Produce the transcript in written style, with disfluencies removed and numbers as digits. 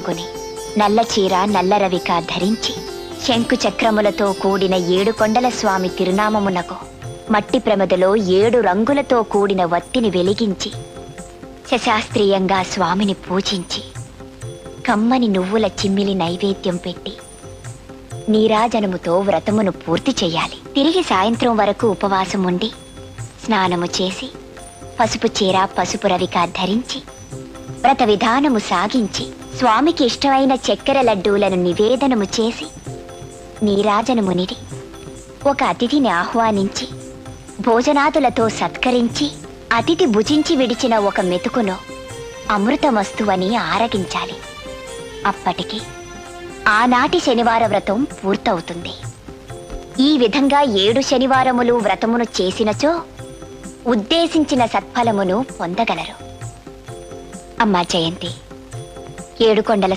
కట్టుకుని నల్ల చీర నల్ల రవిక ధరించి శంకు చక్రములతో కూడిన 7 కొండల స్వామి తిరునామమునకు మట్టి ప్రమదలో 7 రంగులతో కూడిన వత్తిని వెలిగించి శశాస్త్రీయంగా స్వామిని పూజించి కమ్మని నువ్వుల చిమ్మిలి నైవేద్యం పెట్టి నీరాజనముతో వ్రతమును పూర్తి చెయ్యాలి. తిరిగి సాయంత్రం వరకు ఉపవాసం ఉండి స్నానము చేసి పసుపు చీర పసుపు రవిక ధరించి వ్రత విధానము సాగించి స్వామికి ఇష్టమైన చక్కెర లడ్డూలను నివేదనము చేసి నీరాజనమునిడి ఒక అతిథిని ఆహ్వానించి భోజనాదులతో సత్కరించి అతిథి భుజించి విడిచిన ఒక మెతుకును అమృతమస్తువని ఆరగించాలి. అప్పటికి ఆనాటి శనివార వ్రతం పూర్తవుతుంది. ఈ విధంగా 7 శనివారములు వ్రతమును చేసినచో ఉద్దేశించిన సత్ఫలమును పొందగలరు. అమ్మా జయంతి, 7 కొండల